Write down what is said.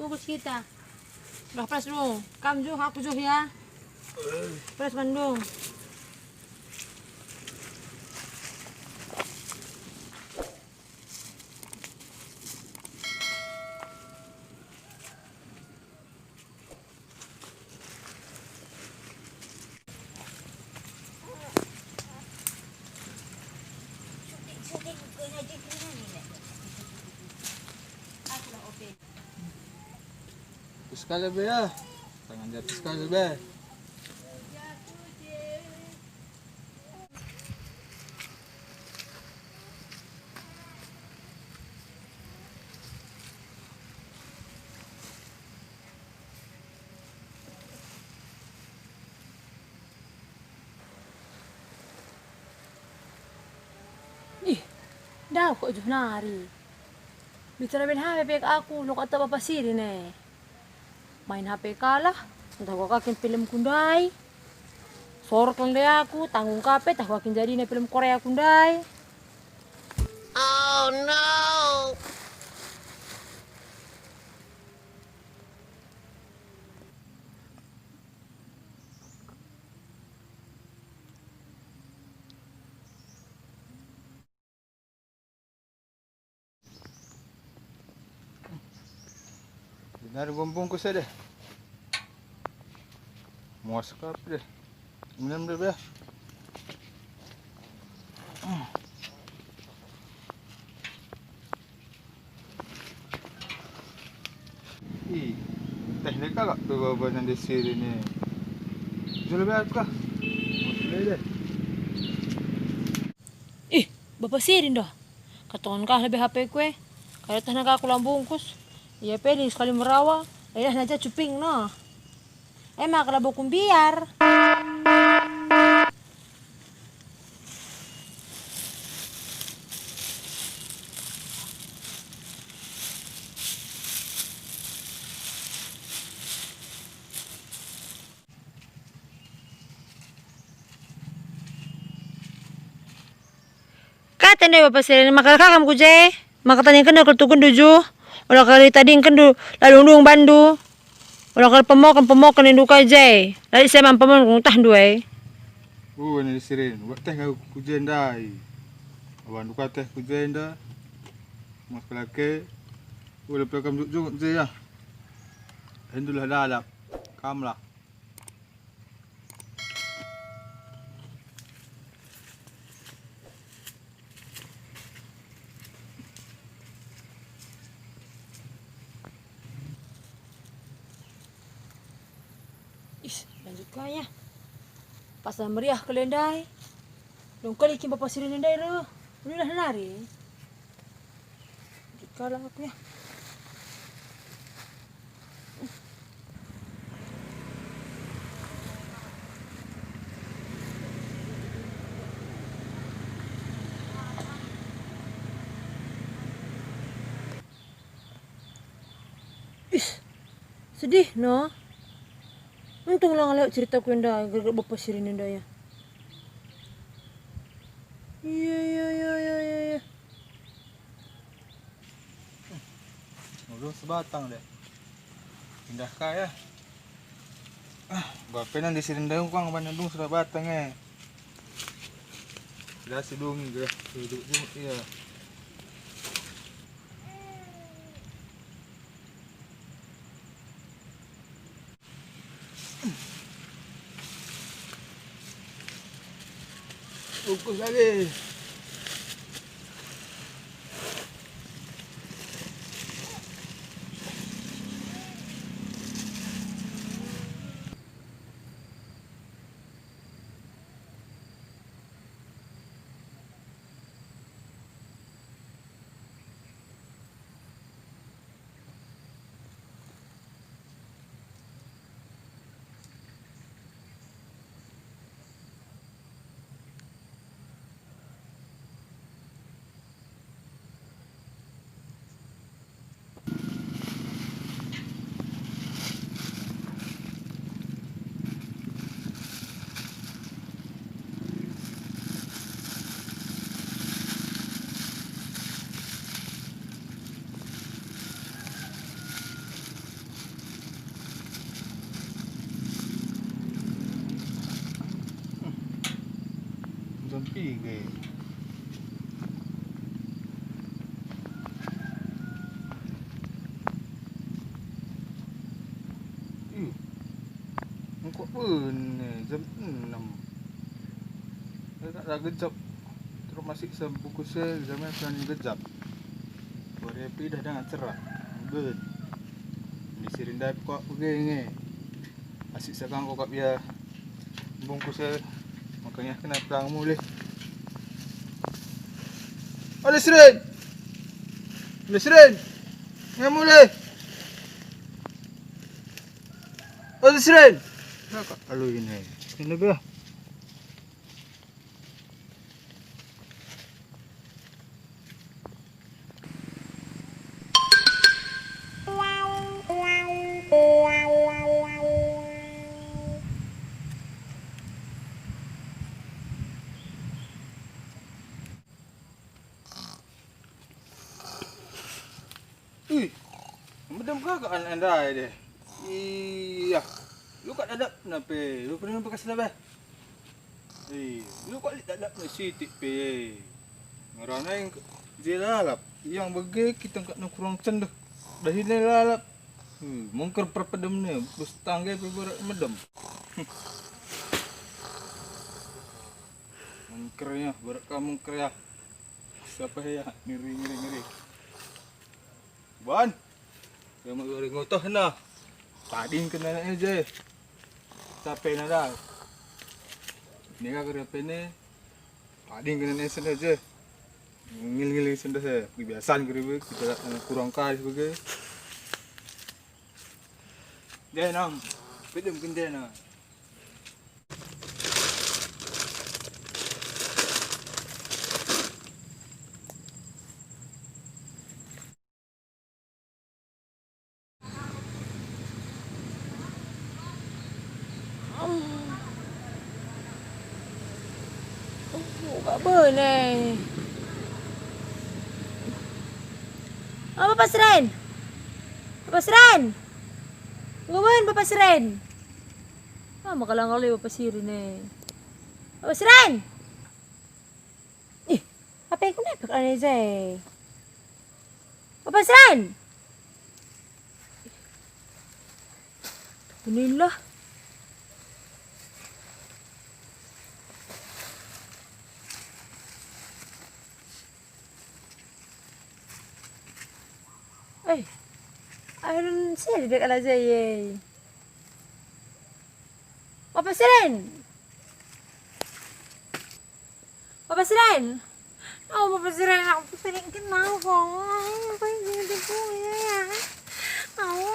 Bungkus kita. Udah press dulu. Kamu juga, aku juga ya. Press Bandung. Sekali be ya, tangan di atas sekali be. Ih, dah kok juh nari. Bicara main HP ke aku, lo kata apa sih nih? Main HP kalah, entah gua kakin film kundai. Sorot lang deh aku, tanggung kapet, tak wakin jadi nih film Korea kundai. Oh no! Benar bungkus deh. Muas kap deh. Minum deh be. Ih, teknik agak tuh bawa di sini nih. Jual be apa? Boleh deh. Ih, bapak sirin dah. Katongan kah lebih HP kue. Kalau tanah aku bungkus. Iya pedih sekali merawa. Ayah aja cuping no. Emang kalau bukum biar. Kata nih bapak sirin maka kakam kuje. Maka tanya kena ketukun duju. Olah kali tadi kendu lalu ndung bandu. Olah kali pemokan induka jay. Lalu saya mampamon kung tah duai. Ini sirin. Buat teh kau kujendai. Awan duka teh kujenda. Mas kelake. Udah pelakam juk je ya. Hendulah dalap. Kamlah. Is, lanjut kaya. Pasal meriah kelendai. Dong kali kim bapak sirin ndai ro. Udah nari. Lanjut kala aku ya. Is, sedih no. Untung lang lewat cerita ku nda, gara-gara bapak sirin nda ya. Iya. Udah sebatang deh. Pindah kaya. Bapak di sini daun kang bandung sudah batang Sudah sedungi ge. Duduk iya. Bungkus lagi. Sige. Kok pun jam 6. Tak gejap. Terus masih sebungkus zaman yang gejap. Korea dah dengan cerah. Good. Ni sirinda kok begini. Asyik sekarang kok biar bungkus makanya kena pelang mulai. Ada sirin. Ada sirin. Yang mulai. Ada sirin. Nak lalu ini. Ini biar. Ih, madam kakak anda deh. Iya, lu kat dadap kenapa? Lu pernah nampak kasih apa? Lu kok tak dadap nasi tipe. Ngerana yang jelalap, yang bagi kita kat nak kurang cendah. Dah ini lalap. Mungkar perpedem ni, bus tangga berberat madam. Mungkarnya, berat kamu mungkar ya. Siapa ya? Ngiri. Ban, saya mau goreng ngotoh na. Tadi kena aja. Capek na dah. Ni kan kerja ni. Tadi kena aja. Ngil sendah saya. Kebiasaan kerja kita kurang kali sebagai. Dia nam, pedem kende na. Apa ni? Bapak Seren? Bapak Seren? Ngapain Bapak Seren? Makalang kali Bapak Seren ni. Bapak Seren? Apa yang kenapa kat ni saya? Bapak Seren? Inilah. I don't see dia kat saya. Bapak Seren? Bapak Seren? Oh, Bapak Seren, aku sering kenal kok. Apa yang dia ya? Oh,